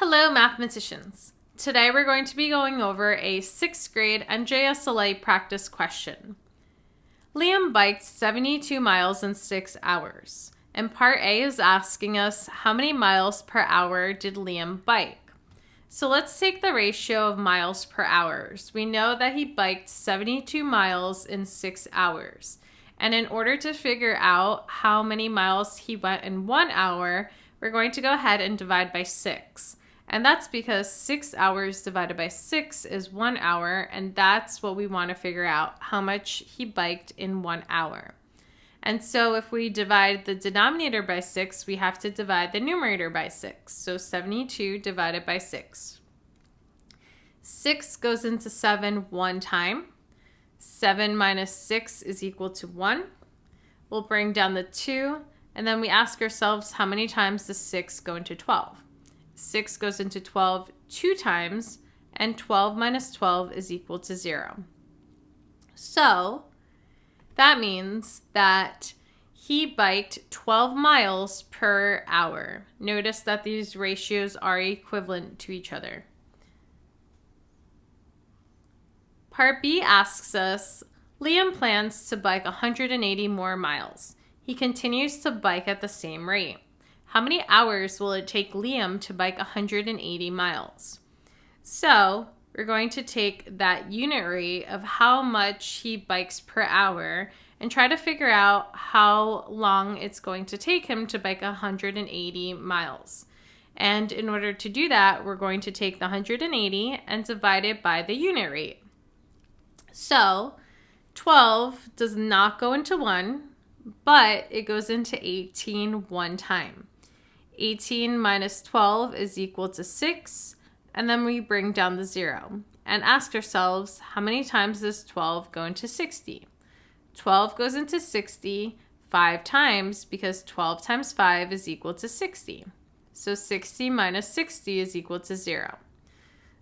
Hello, mathematicians. Today we're going to be going over a 6th grade NJSLA practice question. Liam biked 72 miles in 6 hours, and part A is asking us how many miles per hour did Liam bike. So let's take the ratio of miles per hour. We know that he biked 72 miles in 6 hours. And in order to figure out how many miles he went in 1 hour, we're going to go ahead and divide by 6. And that's because 6 hours divided by 6 is 1 hour, and that's what we want to figure out, how much he biked in 1 hour. And so if we divide the denominator by 6, we have to divide the numerator by 6. So 72 divided by 6. 6 goes into 7 one time. 7 minus 6 is equal to 1. We'll bring down the 2, and then we ask ourselves how many times does 6 go into 12? 6 goes into 12 2 times, and 12 minus 12 is equal to 0. So that means that he biked 12 miles per hour. Notice that these ratios are equivalent to each other. Part B asks us, Liam plans to bike 180 more miles. He continues to bike at the same rate. How many hours will it take Liam to bike 180 miles? So we're going to take that unit rate of how much he bikes per hour and try to figure out how long it's going to take him to bike 180 miles. And in order to do that, we're going to take the 180 and divide it by the unit rate. So 12 does not go into 1, but it goes into 18 one time. 18 minus 12 is equal to 6, and then we bring down the 0 and ask ourselves how many times does 12 go into 60? 12 goes into 60 5 times because 12 times 5 is equal to 60. So 60 minus 60 is equal to 0.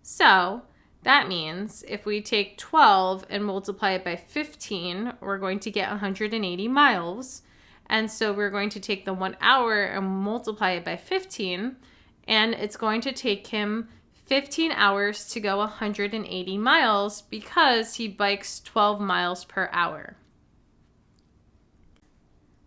So that means if we take 12 and multiply it by 15, we're going to get 180 miles. And so we're going to take the 1 hour and multiply it by 15, and it's going to take him 15 hours to go 180 miles because he bikes 12 miles per hour.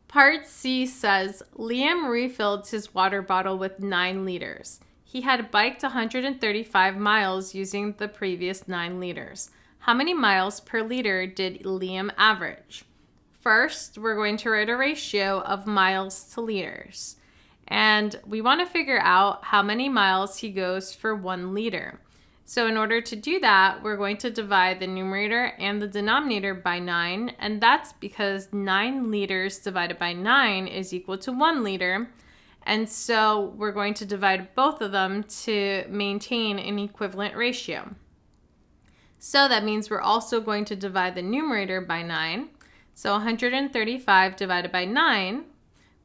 Part C says, Liam refilled his water bottle with 9 liters. He had biked 135 miles using the previous 9 liters. How many miles per liter did Liam average? First, we're going to write a ratio of miles to liters. And we want to figure out how many miles he goes for 1 liter. So in order to do that, we're going to divide the numerator and the denominator by 9. And that's because 9 liters divided by 9 is equal to 1 liter. And so we're going to divide both of them to maintain an equivalent ratio. So that means we're also going to divide the numerator by 9. So 135 divided by 9,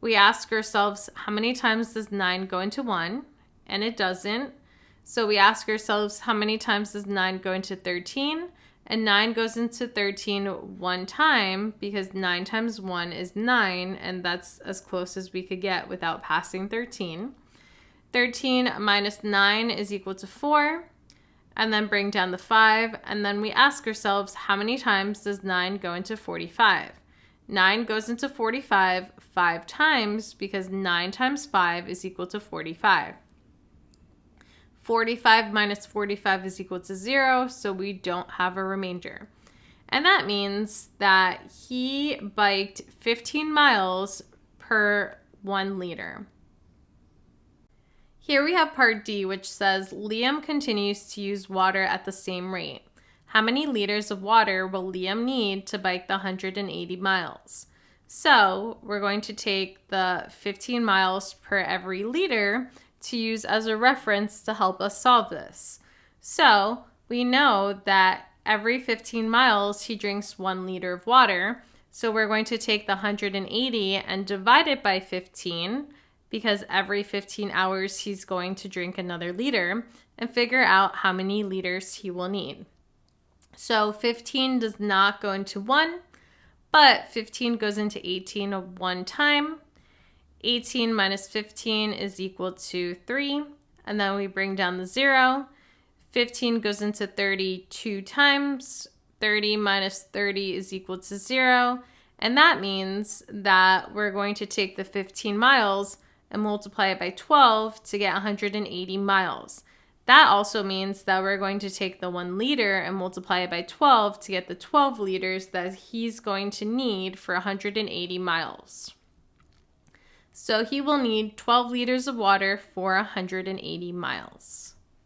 we ask ourselves how many times does 9 go into 1? And it doesn't. So we ask ourselves how many times does 9 go into 13? And 9 goes into 13 one time because 9 times 1 is 9, and that's as close as we could get without passing 13. 13 minus 9 is equal to 4. And then bring down the 5, and then we ask ourselves how many times does 9 go into 45? 9 goes into 45 5 times because 9 times 5 is equal to 45. 45 minus 45 is equal to 0, so we don't have a remainder. And that means that he biked 15 miles per 1 liter. Here we have part D, which says Liam continues to use water at the same rate. How many liters of water will Liam need to bike the 180 miles? So we're going to take the 15 miles per every liter to use as a reference to help us solve this. So we know that every 15 miles he drinks 1 liter of water. So we're going to take the 180 and divide it by 15, because every 15 hours he's going to drink another liter, and figure out how many liters he will need. So 15 does not go into 1, but 15 goes into 18 one time. 18 minus 15 is equal to 3, and then we bring down the 0. 15 goes into 30 2 times. 30 minus 30 is equal to 0. And that means that we're going to take the 15 miles and multiply it by 12 to get 180 miles. That also means that we're going to take the 1 liter and multiply it by 12 to get the 12 liters that he's going to need for 180 miles. So he will need 12 liters of water for 180 miles.